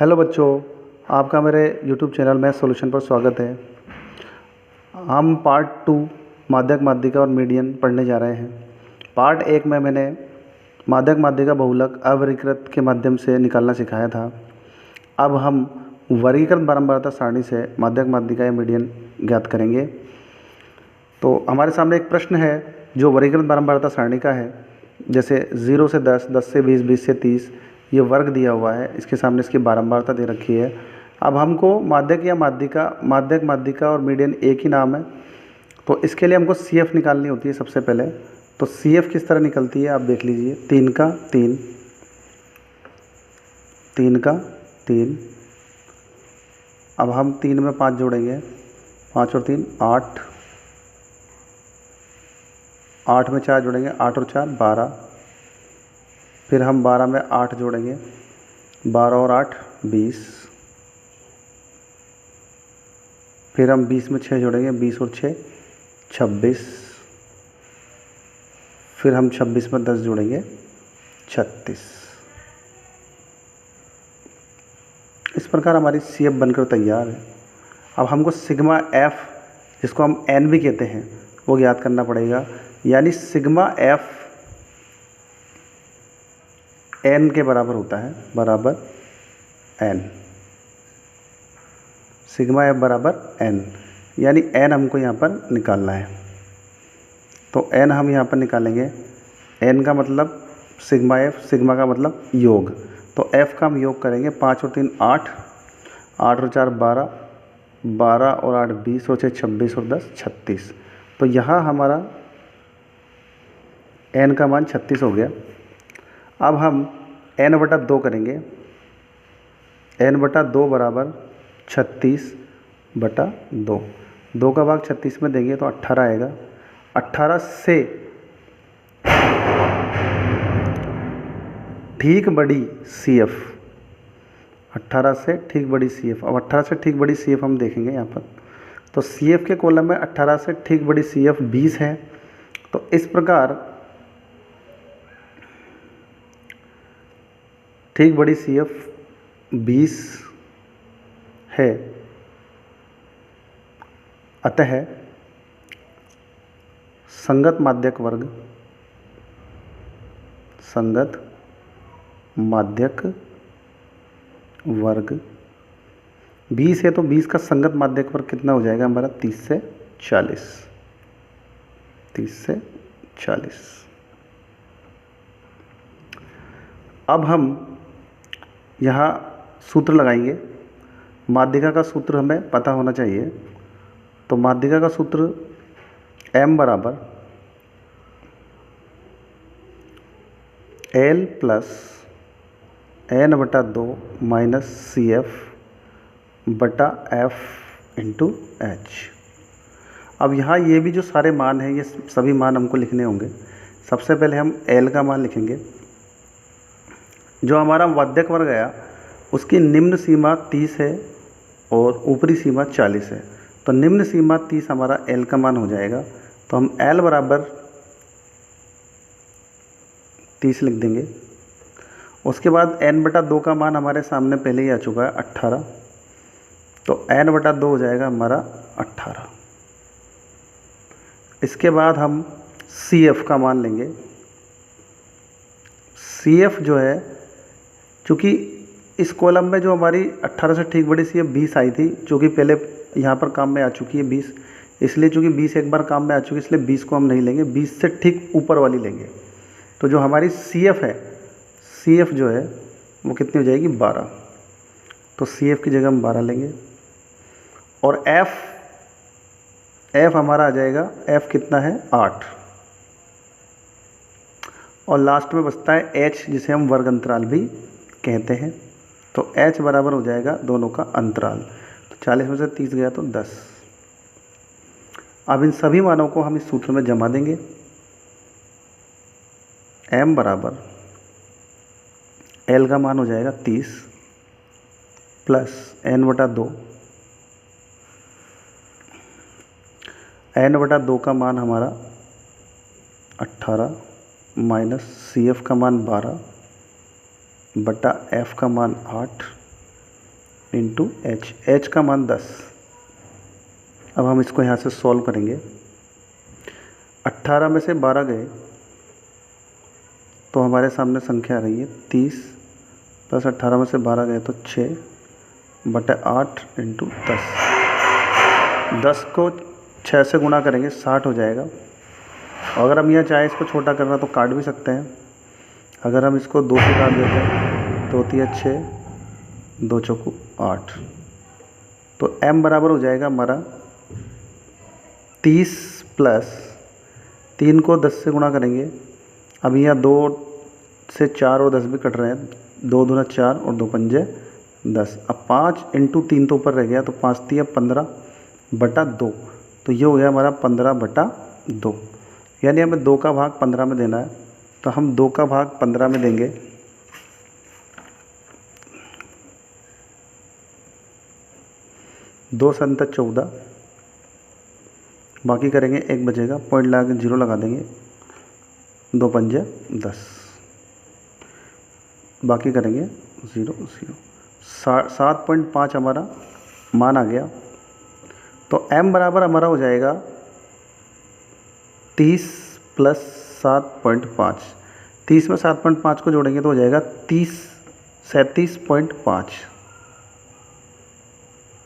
Hello बच्चों, आपका मेरे यूट्यूब चैनल में सॉल्यूशन पर स्वागत है। हम पार्ट 2 माध्यक माध्यिका और मीडियन पढ़ने जा रहे हैं। पार्ट 1 में मैंने माध्यक माध्यिका बहुलक अवर्गीकृत के माध्यम से निकालना सिखाया था। अब हम वर्गीकृत बारंबारता सारणी से माध्यक माध्यिका या मीडियन ज्ञात करेंगे। तो हमारे सामने एक प्रश्न है जो वर्गीकृत बारंबारता सारणी का है। जैसे 0 से 10, 10 से 20, 20 से 30 ये वर्ग दिया हुआ है, इसके सामने इसकी बारंबारता दे रखी है। अब हमको माध्यक या माध्यक माध्यिका और मीडियन एक ही नाम है, तो इसके लिए हमको CF निकालनी होती है सबसे पहले। तो CF किस तरह निकलती है आप देख लीजिए। 3 का 3, 3 का 3। अब हम 3 में 5 जोड़ेंगे, 5 और 3 8, 8 में 4 जोड़ेंगे, 8 और 4 12। फिर हम 12 में 8 जोड़ेंगे, 12 और 8 20। फिर हम 20 में 6 जोड़ेंगे, 20 और 6 26। फिर हम 26 में 10 जोड़ेंगे, 36। इस प्रकार हमारी CF बनकर तैयार है। अब हमको सिग्मा F, जिसको हम N भी कहते हैं, वो ज्ञात करना पड़ेगा। यानी सिग्मा F N के बराबर होता है, बराबर N। सिग्मा F बराबर N, यानी N हमको यहाँ पर निकालना है। तो N हम यहाँ पर निकालेंगे। N का मतलब सिग्मा F, सिग्मा का मतलब योग। तो F का हम योग करेंगे। 5 और 3 8, 8 और 4 12, 12 और 8 20 और 6 26 और 10 36। तो यहाँ हमारा N का मान 36 हो गया। अब हम N/2 करेंगे। N/2 बराबर 36/2। 2 का भाग 36 में देंगे तो 18 आएगा। 18 से ठीक बड़ी CF, 18 से ठीक बड़ी CF। अब 18 से ठीक बड़ी CF हम देखेंगे यहाँ पर। तो CF के कॉलम में 18 से ठीक बड़ी CF 20 है। तो इस प्रकार ठीक बड़ी CF 20 है। अतः संगत माध्यक वर्ग, संगत माध्यक वर्ग 20 है, तो 20 का संगत माध्यक वर्ग कितना हो जाएगा हमारा? 30 से 40। 30 से 40। अब हम यहाँ सूत्र लगाएंगे। माध्यिका का सूत्र हमें पता होना चाहिए। तो माध्यिका का सूत्र M बराबर L plus N/2 minus CF बटा F इंटू H। अब यहाँ ये भी जो सारे मान हैं, ये सभी मान हमको लिखने होंगे। सबसे पहले हम L का मान लिखेंगे। जो हमारा माध्यक वर्ग आया उसकी निम्न सीमा 30 है और ऊपरी सीमा 40 है। तो निम्न सीमा 30 हमारा L का मान हो जाएगा। तो हम L बराबर 30 लिख देंगे। उसके बाद N/2 का मान हमारे सामने पहले ही आ चुका है 18। तो N/2 हो जाएगा हमारा 18। इसके बाद हम CF का मान लेंगे। CF जो है, चूँकि इस कॉलम में जो हमारी 18 से ठीक बड़ी CF 20 आई थी, चूँकि पहले यहाँ पर काम में आ चुकी है 20, इसलिए चूँकि 20 एक बार काम में आ चुकी है, इसलिए 20 को हम नहीं लेंगे, 20 से ठीक ऊपर वाली लेंगे। तो जो हमारी CF है, CF जो है वो कितनी हो जाएगी? 12। तो CF की जगह हम 12 लेंगे। और F हमारा आ जाएगा, F कितना है? 8। और लास्ट में बचता है H, जिसे हम वर्ग अंतराल भी कहते हैं। तो H बराबर हो जाएगा दोनों का अंतराल। तो 40 में से 30 गया तो 10। अब इन सभी मानों को हम इस सूत्र में जमा देंगे। M बराबर L का मान हो जाएगा 30 प्लस N/2। N/2 का मान हमारा 18 माइनस CF का मान 12 बटा F का मान 8 इंटू एच, एच का मान 10। अब हम इसको यहाँ से सॉल्व करेंगे। 18 में से 12 गए तो हमारे सामने संख्या आ रही है 30 प्लस 18 में से 12 गए तो 6/8 इंटू 10। 10 को 6 से गुणा करेंगे 60 हो जाएगा। और अगर हम यह चाहे इसको छोटा करना तो काट भी सकते हैं। अगर हम इसको 2 से काट देते हैं तो होती है 6, 2 चौको 8। तो m बराबर हो जाएगा हमारा 30 प्लस 3 को 10 से गुणा करेंगे। अब यहाँ 2 से 4 और 10 भी कट रहे हैं, 2 दूना 4 और 2 पंजे 10। अब 5 इंटू 3 तो ऊपर रह गया तो 5 3 15/2। तो ये हो गया हमारा 15/2। यानी हमें 2 का भाग 15 में देना है, तो हम 2 का भाग 15 में देंगे। दो संता 14, बाकी करेंगे 1 बचेगा, पॉइंट लगा के 0 लगा देंगे, 2 पंजे 10, बाकी करेंगे 0 0। 7.5 हमारा मान आ गया। तो m बराबर हमारा हो जाएगा 30 प्लस 7.5। 30 में 7.5 को जोड़ेंगे तो हो जाएगा 37.5।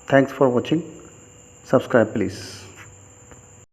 Thanks for watching, subscribe please.